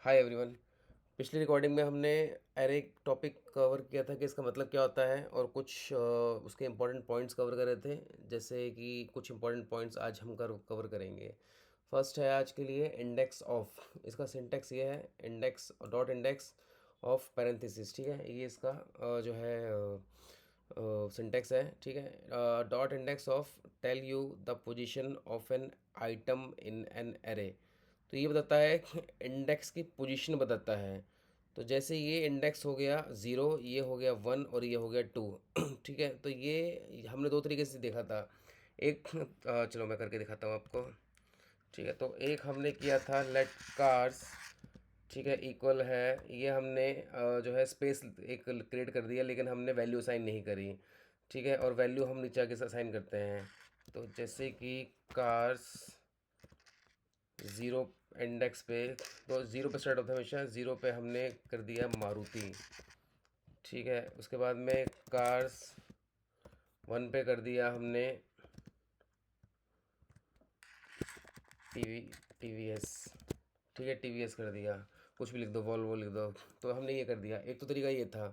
Hi everyone. पिछली recording में हमने एरे टॉपिक कवर किया था कि इसका मतलब क्या होता है और कुछ उसके इम्पोर्टेंट पॉइंट्स कवर कर रहे थे। जैसे कि कुछ इम्पोर्टेंट पॉइंट्स आज हम कवर करेंगे। फर्स्ट है आज के लिए इंडेक्स ऑफ। इसका सिंटेक्स ये है index dot index of parenthesis. ठीक है, ये इसका जो है सिंटेक्स है। ठीक है, dot index of tell you the position of an item in an array. तो ये बताता है कि इंडेक्स की पोजीशन बताता है। तो जैसे ये इंडेक्स हो गया ज़ीरो, ये हो गया वन और ये हो गया टू। ठीक है, तो ये हमने दो तरीके से देखा था। एक चलो मैं करके दिखाता हूँ आपको। ठीक है, तो एक हमने किया था लेट कार्स। ठीक है, इक्वल है। ये हमने जो है स्पेस एक क्रिएट कर दिया, लेकिन हमने वैल्यू असाइन नहीं करी। ठीक है, और वैल्यू हम नीचे आके असाइन करते हैं। तो जैसे कि कार्स ज़ीरो इंडेक्स पे, तो ज़ीरो पे स्टार्ट होता है हमेशा। ज़ीरो पे हमने कर दिया मारुति। ठीक है, उसके बाद में कार्स वन पे कर दिया हमने टीवी टीवीएस। ठीक है, टीवीएस कर दिया। कुछ भी लिख दो, वॉल्वो लिख दो। तो हमने ये कर दिया। एक तो तरीका ये था।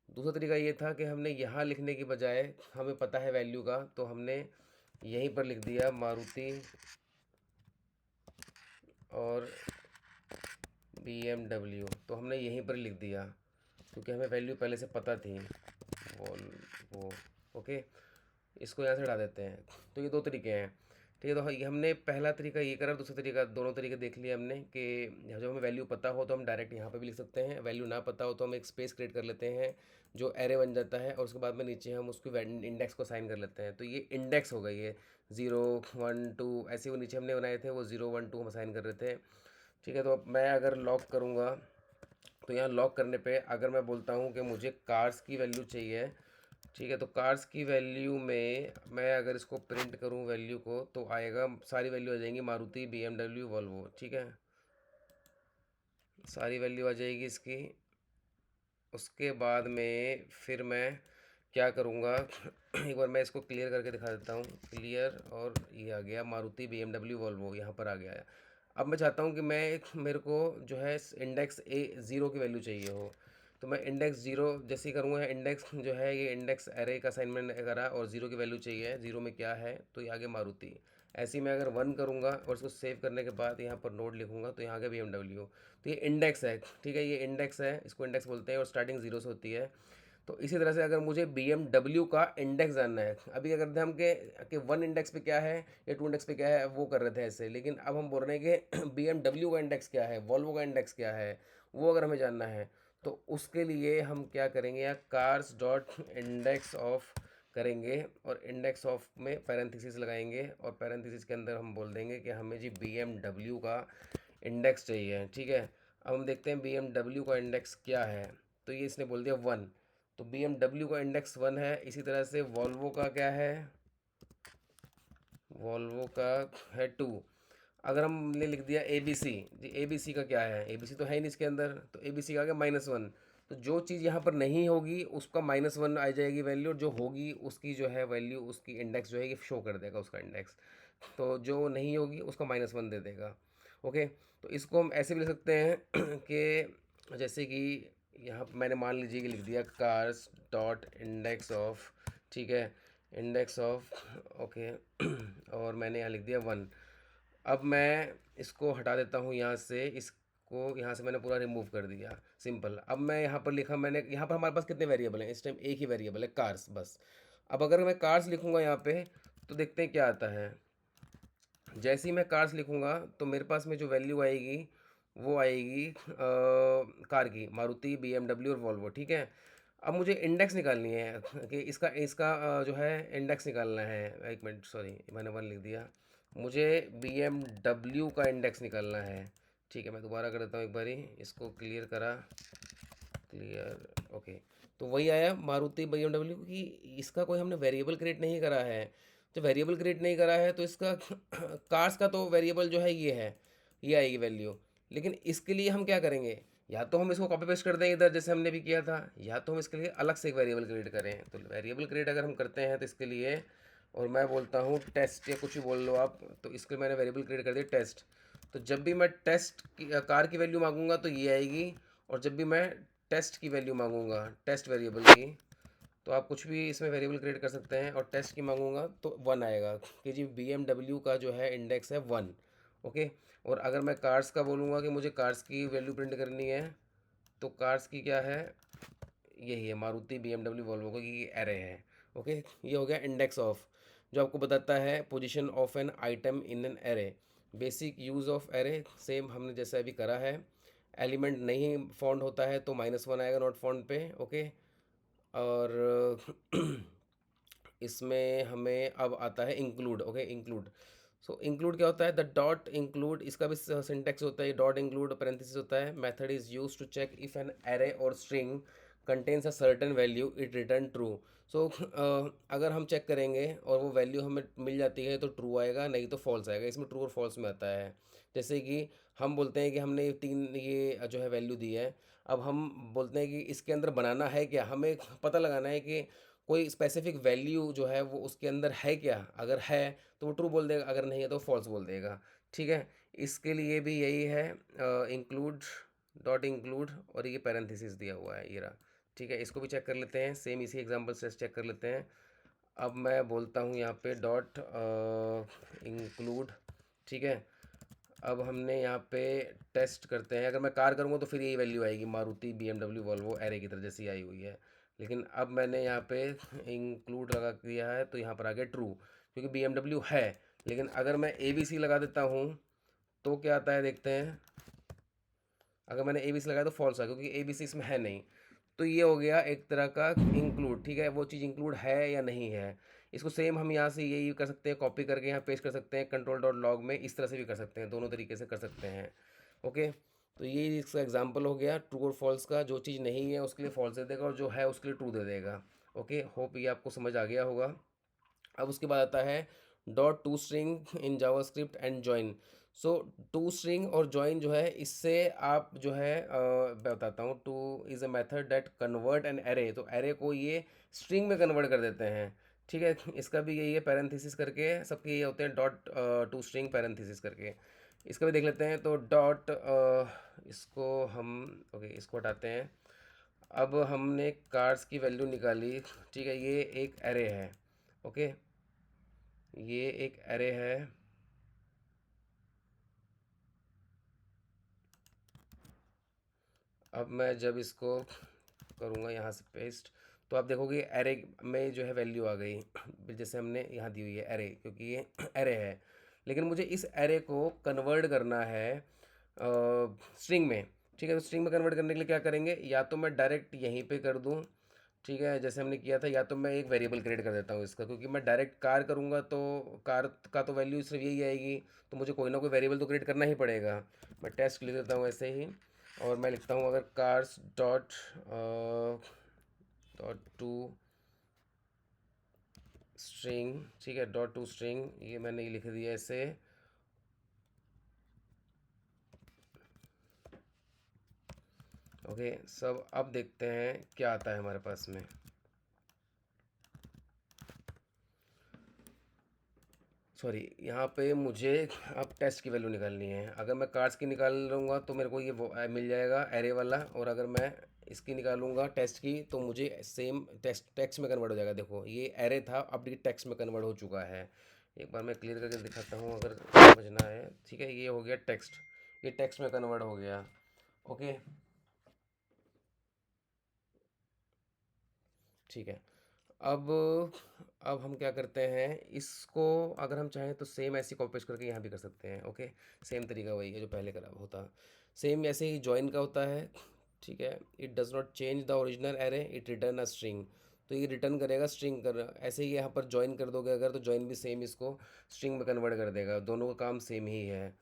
दूसरा तरीका ये था कि हमने यहाँ लिखने की बजाय, हमें पता है वैल्यू का, तो हमने यहीं पर लिख दिया मारुति और BMW। तो हमने यहीं पर लिख दिया क्योंकि हमें वैल्यू पहले से पता थी। वो ओके, इसको यहाँ से हटा देते हैं। तो ये दो तरीके हैं। ठीक है, तो ये हमने पहला तरीका ये करा, दूसरा तरीका, दोनों तरीके देख लिए हमने कि जब हमें वैल्यू पता हो तो हम डायरेक्ट यहाँ पे भी लिख सकते हैं, वैल्यू ना पता हो तो हम एक स्पेस क्रिएट कर लेते हैं जो एरे बन जाता है, और उसके बाद में नीचे हम उसको इंडेक्स को साइन कर लेते हैं। तो ये इंडेक्स हो गई है। ज़ीरो वन टू ऐसे वो नीचे हमने बनाए थे, वो ज़ीरो वन टू हम साइन कर रहे थे। ठीक है, तो अब मैं अगर लॉक करूँगा तो यहाँ लॉक करने पे अगर मैं बोलता हूँ कि मुझे कार्स की वैल्यू चाहिए। ठीक है, तो कार्स की वैल्यू में मैं अगर इसको प्रिंट करूँ वैल्यू को, तो आएगा, सारी वैल्यू आ जाएंगी मारुति BMW वॉल्वो। ठीक है, सारी वैल्यू आ जाएगी इसकी। उसके बाद में फिर मैं क्या करूँगा एक बार मैं इसको क्लियर करके दिखा देता हूँ। क्लियर, और ये आ गया मारुति BMW वॉल्वो, यहाँ पर आ गया है। अब मैं चाहता हूँ कि मेरे को जो है इंडेक्स ज़ीरो की वैल्यू चाहिए हो। तो मैं इंडेक्स ज़ीरो जैसे ही करूँगा, इंडेक्स जो है ये इंडेक्स एरे का असाइनमेंट करा और ज़ीरो की वैल्यू चाहिए। ज़ीरो में क्या है, तो ये आगे मारुति। ऐसे ही मैं अगर वन करूँगा और इसको सेव करने के बाद यहाँ पर नोट लिखूँगा, तो यहाँ आगे BMW। तो ये इंडेक्स है। ठीक है, ये इंडेक्स है, इसको इंडेक्स बोलते हैं, और स्टार्टिंग ज़ीरो से होती है। तो इसी तरह से अगर मुझे BMW का इंडेक्स जानना है, अभी क्या करते हैं हम कि वन इंडेक्स पे क्या है या टू इंडेक्स पे क्या है वो कर रहे थे ऐसे, लेकिन अब हम बोल रहे हैं कि BMW का इंडेक्स क्या है, वॉल्वो का इंडेक्स क्या है, वो अगर हमें जानना है, तो उसके लिए हम क्या करेंगे, या कार्स डॉट इंडेक्स ऑफ करेंगे, और इंडेक्स ऑफ में पैरेंथेसिस लगाएंगे, और पैरेंथेसिस के अंदर हम बोल देंगे कि हमें जी BMW का इंडेक्स चाहिए। ठीक है, अब हम देखते हैं BMW का इंडेक्स क्या है। तो ये इसने बोल दिया वन, तो BMW का इंडेक्स वन है। इसी तरह से वॉल्वो का क्या है, वॉल्वो का है टू। अगर हमने लिख दिया ABC, जी ABC का क्या है, ABC तो है ही नहीं इसके अंदर, तो ABC का आ गया -1। तो जो चीज़ यहाँ पर नहीं होगी उसका -1 आ जाएगी वैल्यू, और जो होगी उसकी जो है वैल्यू, उसकी इंडेक्स जो है ये शो कर देगा उसका इंडेक्स। तो जो नहीं होगी उसका -1 दे देगा। ओके, तो इसको हम ऐसे भी लिख सकते हैं कि जैसे कि यहाँ पर मैंने मान लीजिए कि लिख दिया कार्स डॉट इंडेक्स ऑफ। ठीक है, इंडेक्स ऑफ, ओके, और मैंने यहाँ लिख दिया वन। अब मैं इसको हटा देता हूँ यहाँ से, इसको यहाँ से मैंने पूरा रिमूव कर दिया, सिंपल। अब मैं यहाँ पर लिखा, मैंने यहाँ पर हमारे पास कितने वेरिएबल हैं इस टाइम, एक ही वेरिएबल है कार्स बस। अब अगर मैं कार्स लिखूँगा यहाँ पे, तो देखते हैं क्या आता है। जैसे ही मैं कार्स लिखूँगा तो मेरे पास में जो वैल्यू आएगी वो आएगी कार की, मारुति BMW और वॉल्वो। ठीक है, अब मुझे इंडेक्स निकालनी है कि इसका इसका जो है इंडेक्स निकालना है। एक मिनट, सॉरी, मैंने वन लिख दिया। मुझे BMW का इंडेक्स निकालना है। ठीक है, मैं दोबारा कर देता हूँ एक बारी, इसको क्लियर करा, क्लियर, ओके। तो वही आया मारुति BMW की। इसका कोई हमने वेरिएबल क्रिएट नहीं करा है। तो वेरिएबल क्रिएट नहीं करा है तो इसका कार्स का तो वेरिएबल जो है ये है, ये आएगी वैल्यू। लेकिन इसके लिए हम क्या करेंगे, या तो हम इसको कॉपी पेस्ट कर दें इधर जैसे हमने भी किया था, या तो हम इसके लिए अलग से एक वेरिएबल क्रिएट करें। तो वेरिएबल क्रिएट अगर हम करते हैं तो इसके लिए, और मैं बोलता हूँ टेस्ट या कुछ भी बोल लो आप, तो इसके लिए मैंने वेरिएबल क्रिएट कर दिया टेस्ट। तो जब भी मैं टेस्ट की कार की वैल्यू मांगूंगा तो ये आएगी, और जब भी मैं टेस्ट की वैल्यू मांगूंगा, टेस्ट वेरिएबल की, तो आप कुछ भी इसमें वेरिएबल क्रिएट कर सकते हैं, और टेस्ट की मांगूंगा तो 1 आएगा कि जी BMW का जो है इंडेक्स है 1। ओके। और अगर मैं कार्स का बोलूँगा कि मुझे कार्स की वैल्यू प्रिंट करनी है, तो कार्स की क्या है, यही है मारुति BMW वॉल्वो का, ये एरे है। ओके। ये हो गया इंडेक्स ऑफ, जो आपको बताता है position of an item in an array. Basic use of array same हमने जैसा अभी करा है। एलिमेंट नहीं फाउंड होता है तो -1 आएगा नॉट फाउंड पे। ओके। और इसमें हमें अब आता है include. Okay, include. So include क्या होता है, द डॉट इंक्लूड, इसका भी सिंटेक्स होता है, डॉट इंक्लूड पैरेंथेसिस होता है। Method is use to check if an array or string contains a certain value it return true. So अगर हम चेक करेंगे और वो वैल्यू हमें मिल जाती है तो ट्रू आएगा, नहीं तो फॉल्स आएगा। इसमें ट्रू और फॉल्स में आता है। जैसे कि हम बोलते हैं कि हमने तीन ये जो है वैल्यू दी है, अब हम बोलते हैं कि इसके अंदर बनाना है क्या, हमें पता लगाना है कि कोई स्पेसिफिक वैल्यू जो है वो उसके अंदर है क्या। अगर है तो वो ट्रू बोल देगा, अगर नहीं है तो फॉल्स बोल देगा। ठीक है। इसके लिए भी यही है, इंक्लूड, डॉट इंक्लूड, और ये पैरेंथेसिस दिया हुआ है, ये रहा। ठीक है, इसको भी चेक कर लेते हैं, सेम इसी एग्जांपल से चेक कर लेते हैं। अब मैं बोलता हूँ यहाँ पे डॉट इंक्लूड। ठीक है। अब हमने यहाँ पे टेस्ट करते हैं, अगर मैं कार करूँगा तो फिर यही वैल्यू आएगी, मारुति BMW वॉल्वो एरे की तरह जैसी आई हुई है। लेकिन अब मैंने यहाँ पे इंक्लूड लगा दिया है तो यहाँ पर आ गया ट्रू, क्योंकि BMW है। लेकिन अगर मैं ABC लगा देता हूँ तो क्या आता है देखते हैं। अगर मैंने ABC लगाया तो फॉल्स आ, क्योंकि ABC इसमें है नहीं। तो ये हो गया एक तरह का इंक्लूड। ठीक है, वो चीज़ इंक्लूड है या नहीं है। इसको सेम हम यहाँ से यही कर सकते हैं, कॉपी करके यहाँ पेस्ट कर सकते हैं कंट्रोल डॉट लॉग में, इस तरह से भी कर सकते हैं, दोनों तरीके से कर सकते हैं। ओके। तो ये इसका एग्जांपल हो गया ट्रू और फॉल्स का। जो चीज़ नहीं है उसके लिए फॉल्स दे देगा, और जो है उसके लिए ट्रू दे देगा। ओके, होप ये आपको समझ आ गया होगा। अब उसके बाद आता है dot to string in JavaScript and join. So to string और जॉइन जो है, इससे आप जो है मैं बताता हूँ। To is a method that convert an array, तो एरे को ये स्ट्रिंग में कन्वर्ट कर देते हैं। ठीक है, इसका भी यही है, पैरेंथेसिस करके सबके ये होते हैं, डॉट टू स्ट्रिंग पैरेंथेसिस करके। इसका भी देख लेते हैं, तो डॉट इसको हम, ओके, इसको हटाते हैं। अब हमने कार्स की वैल्यू निकाली। ठीक है, ये एक एरे है। ओके, ये एक एरे है। अब मैं जब इसको करूँगा यहाँ से पेस्ट, तो आप देखोगे एरे में जो है वैल्यू आ गई, जैसे हमने यहाँ दी हुई है एरे, क्योंकि ये एरे है। लेकिन मुझे इस एरे को कन्वर्ट करना है स्ट्रिंग में। ठीक है, तो स्ट्रिंग में कन्वर्ट करने के लिए क्या करेंगे, या तो मैं डायरेक्ट यहीं पे कर दूँ। ठीक है, जैसे हमने किया था, या तो मैं एक वेरिएबल क्रिएट कर देता हूँ इसका, क्योंकि मैं डायरेक्ट कार करूँगा तो कार का तो वैल्यू सिर्फ यही आएगी, तो मुझे कोई ना कोई वेरिएबल तो क्रिएट करना ही पड़ेगा। मैं टेस्ट लिख देता हूँ ऐसे ही, और मैं लिखता हूँ अगर cars dot dot to string. ठीक है, डॉट टू स्ट्रिंग, ये मैंने ये लिख दिया ऐसे। ओके, सब अब देखते हैं क्या आता है हमारे पास में। सॉरी, यहाँ पे मुझे अब टेस्ट की वैल्यू निकालनी है। अगर मैं कार्ड्स की निकाल लूँगा तो मेरे को ये मिल जाएगा एरे वाला, और अगर मैं इसकी निकालूंगा टेस्ट की तो मुझे सेम टेक्स्ट में कन्वर्ट हो जाएगा। देखो, ये एरे था, अब ये टेक्स्ट में कन्वर्ट हो चुका है। एक बार मैं क्लियर करके दिखाता हूँ अगर समझना है। ठीक है, ये हो गया टेक्स्ट, ये टेक्स्ट में कन्वर्ट हो गया। ओके, ठीक है। अब अब हम क्या करते हैं, इसको अगर हम चाहें तो सेम ऐसी कॉपी पेस्ट करके यहाँ भी कर सकते हैं। ओके, सेम तरीका वही है जो पहले करा होता, सेम ऐसे ही जॉइन का होता है। ठीक है, it does not change the original array, it return a string, तो ये रिटर्न करेगा स्ट्रिंग कर। ऐसे ही यहाँ पर जॉइन कर दोगे अगर, तो जॉइन भी सेम इसको स्ट्रिंग में कन्वर्ट कर देगा, दोनों का काम सेम ही है।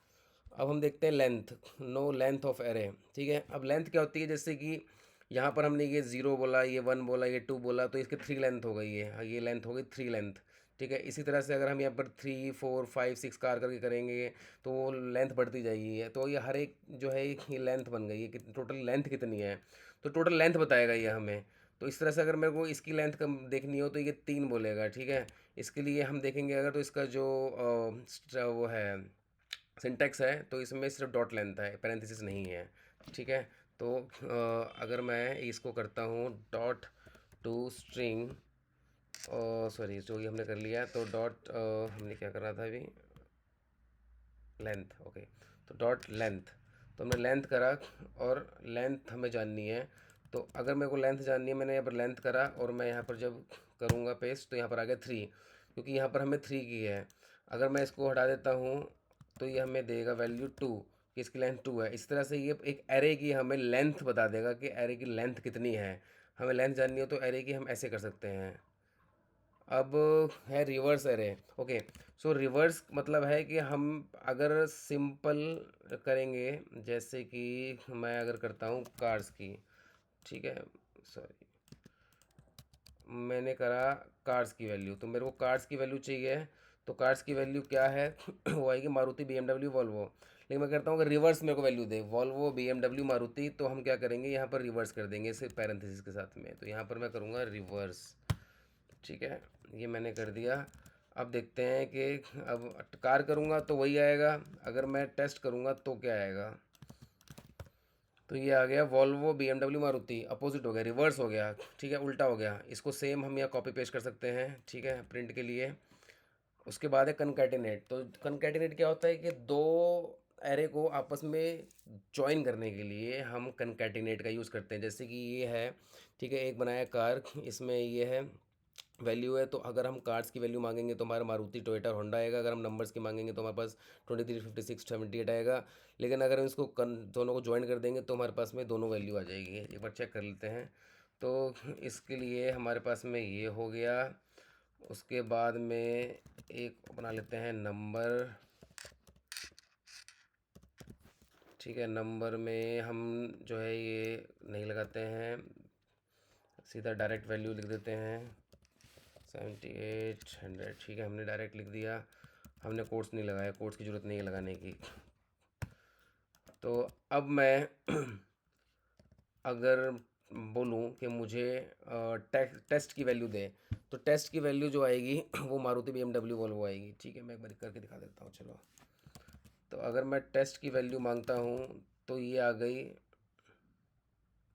अब हम देखते हैं length, no length of array. ठीक है, अब लेंथ क्या होती है, जैसे कि यहाँ पर हमने ये 0 बोला, ये 1 बोला, ये 2 बोला, तो इसके 3 लेंथ हो गई है। हाँ, ये लेंथ हो गई 3 लेंथ। ठीक है, इसी तरह से अगर हम यहाँ पर 3 4 5 6 कार करके करेंगे तो वो लेंथ बढ़ती जाएगी है। तो ये हर एक जो है ये लेंथ बन गई है कि टोटल लेंथ कितनी है, तो टोटल लेंथ बताएगा ये हमें। तो इस तरह से अगर मेरे को इसकी लेंथ कम देखनी हो तो ये 3 बोलेगा। ठीक है, इसके लिए हम देखेंगे अगर, तो इसका जो वो है सिंटैक्स है तो इसमें सिर्फ डॉट लेंथ है, पैरेंथेसिस नहीं है, ठीक है। तो अगर मैं इसको करता हूँ डॉट टू स्ट्रिंग, सॉरी जो ये हमने कर लिया, तो डॉट हमने क्या करना था अभी, लेंथ, ओके। तो डॉट लेंथ, तो हमने लेंथ करा और लेंथ हमें जाननी है। तो अगर मेरे को लेंथ जाननी है, मैंने यहाँ पर लेंथ करा और मैं यहाँ पर जब करूँगा पेस्ट तो यहाँ पर आ गया 3, क्योंकि यहाँ पर हमें 3 की है। अगर मैं इसको हटा देता हूँ तो ये हमें देगा वैल्यू 2, कि इसकी लेंथ 2 है। इस तरह से ये एक एरे की हमें लेंथ बता देगा कि एरे की लेंथ कितनी है। हमें लेंथ जाननी हो तो एरे की हम ऐसे कर सकते हैं। अब है रिवर्स एरे, ओके। सो रिवर्स मतलब है कि हम अगर सिंपल करेंगे, जैसे कि मैं अगर करता हूँ कार्स की, ठीक है, सॉरी, मैंने करा कार्स की वैल्यू, तो मेरे को कार्स की वैल्यू चाहिए। तो कार्स की वैल्यू क्या है वो आएगी Maruti B M W Volvo. लेकिन मैं कहता हूँ कि रिवर्स मेरे को वैल्यू दे, Volvo B M W Maruti, तो हम क्या करेंगे, यहाँ पर रिवर्स कर देंगे सिर्फ पैरेंथेसिस के साथ में। तो यहाँ पर मैं करूँगा रिवर्स, ठीक है, ये मैंने कर दिया। अब देखते हैं कि अब कार करूँगा तो वही आएगा, अगर मैं टेस्ट करूँगा तो क्या आएगा। तो ये आ गया Volvo B M W Maruti, opposite हो गया, रिवर्स हो गया, ठीक है, उल्टा हो गया। इसको सेम हम यहाँ कॉपी पेस्ट कर सकते हैं, ठीक है, प्रिंट के लिए। उसके बाद है कनकैटिनेट। तो कनकैटिनेट क्या होता है कि दो एरे को आपस में जॉइन करने के लिए हम कनकैटिनेट का यूज़ करते हैं। जैसे कि ये है, ठीक है, एक बनाया कार, इसमें ये है वैल्यू है, तो अगर हम कार्स की वैल्यू मांगेंगे तो हमारा मारुति टोयोटा होंडा आएगा। अगर हम नंबर्स की मांगेंगे तो हमारे पास 23, 56, 78 आएगा। लेकिन अगर हम इसको दोनों को ज्वाइन कर देंगे तो हमारे पास में दोनों वैल्यू आ जाएगी। एक बार चेक कर लेते हैं। तो इसके लिए हमारे पास में ये हो गया। उसके बाद में एक बना लेते हैं नंबर, ठीक है, नंबर में हम जो है ये नहीं लगाते हैं, सीधा डायरेक्ट वैल्यू लिख देते हैं 78, 100, ठीक है, हमने डायरेक्ट लिख दिया। हमने कोट्स नहीं लगाया, कोट्स की ज़रूरत नहीं है लगाने की। तो अब मैं अगर बोलूँ कि मुझे टेस्ट की वैल्यू दे, तो टेस्ट की वैल्यू जो आएगी वो Maruti B M W Volvo आएगी, ठीक है। मैं एक बार करके दिखा देता हूँ, चलो। तो अगर मैं टेस्ट की वैल्यू मांगता हूँ तो ये आ गई,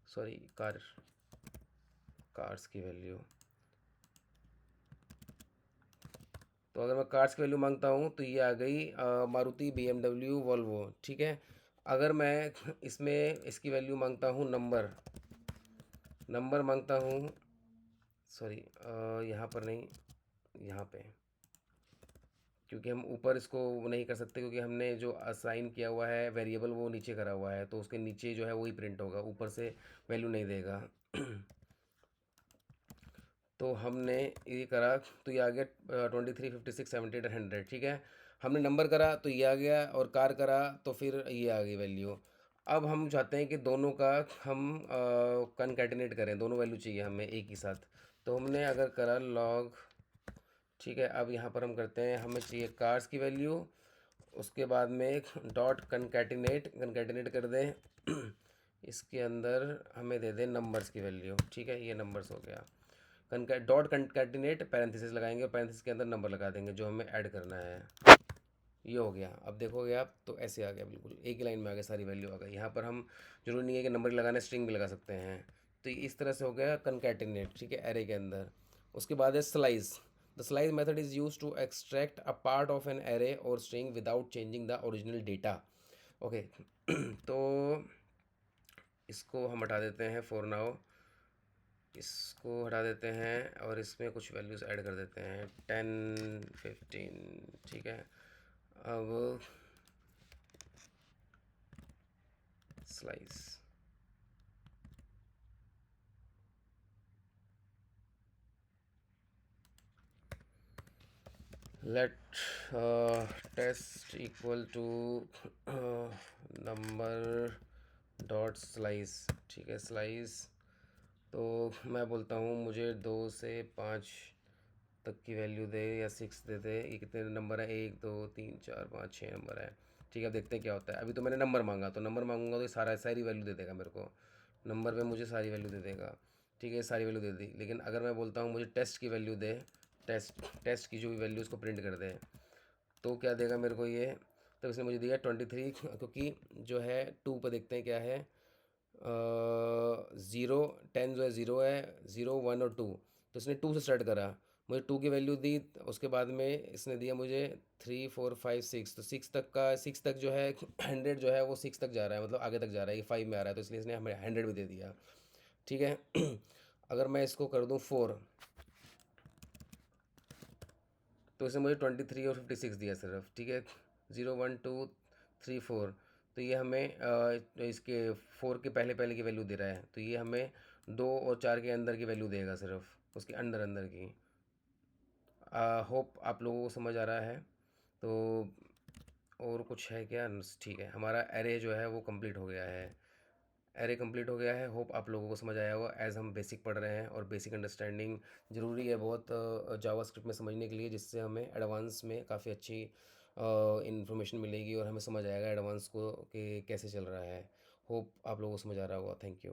सॉरी, कार्स की वैल्यू। तो अगर मैं कार्स की वैल्यू मांगता हूँ तो ये आ गई Maruti B M W Volvo, ठीक है। अगर मैं इसमें इसकी वैल्यू मांगता हूँ नंबर, नंबर मांगता हूँ, सॉरी, यहाँ पर नहीं, यहाँ पे, क्योंकि हम ऊपर इसको नहीं कर सकते, क्योंकि हमने जो असाइन किया हुआ है वेरिएबल वो नीचे करा हुआ है, तो उसके नीचे जो है वही प्रिंट होगा, ऊपर से वैल्यू नहीं देगा। तो हमने ये करा तो ये आ गया 23, 56, 78 और 100, ठीक है। हमने नंबर करा तो ये आ गया, और कार करा तो फिर ये आ गई वैल्यू। अब हम चाहते हैं कि दोनों का हम कनकैटिनेट करें, दोनों वैल्यू चाहिए हमें एक ही साथ। तो हमने अगर करा लॉग, ठीक है, अब यहाँ पर हम करते हैं, हमें चाहिए कार्स की वैल्यू। उसके बाद में एक डॉट कनकैटिनेट, कनकैटिनेट कर दें इसके अंदर हमें दे दें नंबर्स की वैल्यू, ठीक है, ये नंबर्स हो गया। डॉट कंकैटिनेट पैरेंथेसिस लगाएंगे और पैरेंथेसिस के अंदर नंबर लगा देंगे जो हमें ऐड करना है। ये हो गया। अब देखोगे आप तो ऐसे आ गया, बिल्कुल एक ही लाइन में आ गया, सारी वैल्यू आ गई। यहाँ पर हम जरूरी नहीं है कि नंबर लगाना, स्ट्रिंग भी लगा सकते हैं। तो इस तरह से हो गया कंकैटिनेट, ठीक है, एरे के अंदर। उसके बाद है slice. The slice method is use to extract a part of an array or string without changing the original data, okay. तो इसको हम हटा देते हैं फॉर नाउ, इसको हटा देते हैं और इसमें कुछ वैल्यूज़ ऐड कर देते हैं 10, 15, ठीक है। अब slice, let test equal to number dot slice, ठीक है, स्लाइस। तो मैं बोलता हूँ मुझे 2 से 5 तक की वैल्यू दे, या 6 दे दे। ये कितने नंबर है, 1, 2, 3, 4, 5, 6 नंबर है, ठीक है। अब देखते हैं क्या होता है। अभी तो मैंने नंबर मांगा, तो नंबर मांगूंगा तो ये सारी वैल्यू दे देगा मेरे को, नंबर पे मुझे सारी वैल्यू दे देगा, ठीक है, सारी वैल्यू दे दी। लेकिन अगर मैं बोलता हूँ मुझे टेस्ट की वैल्यू दे, टेस्ट टेस्ट की जो भी वैल्यू उसको प्रिंट कर दे, तो क्या देगा मेरे को ये, तो इसने मुझे दिया 23 क्योंकि जो है 2 पे देखते हैं क्या है। 0 10 जो है 0 है, 0 1 और 2, तो इसने 2 से स्टार्ट करा, मुझे 2 की वैल्यू दी। उसके बाद में इसने दिया मुझे 3 4 5 6, तो 6 तक का, 6 तक जो है 100 जो है वो 6 तक जा रहा है, मतलब आगे तक जा रहा है, ये 5 में आ रहा है, तो इसलिए इसने हमें 100 भी दे दिया। ठीक है। अगर मैं इसको कर दूँ 4, तो इसने मुझे 23 और 56 दिया सिर्फ। ठीक है, 0 1 2 3 4, तो ये हमें इसके 4 के पहले पहले की वैल्यू दे रहा है, तो ये हमें 2 और 4 के अंदर की वैल्यू देगा, सिर्फ उसके अंदर अंदर की। होप आप लोगों को समझ आ रहा है। तो और कुछ है क्या? ठीक है, हमारा एरे जो है वो कंप्लीट हो गया है। एरे कंप्लीट हो गया है। होप आप लोगों को समझ आया होगा, एज़ हम बेसिक पढ़ रहे हैं, और बेसिक अंडरस्टैंडिंग ज़रूरी है बहुत जावास्क्रिप्ट में समझने के लिए, जिससे हमें एडवांस में काफ़ी अच्छी इन्फॉर्मेशन मिलेगी और हमें समझ आएगा एडवांस को कि कैसे चल रहा है। होप आप लोगों को समझ आ रहा होगा। Thank you.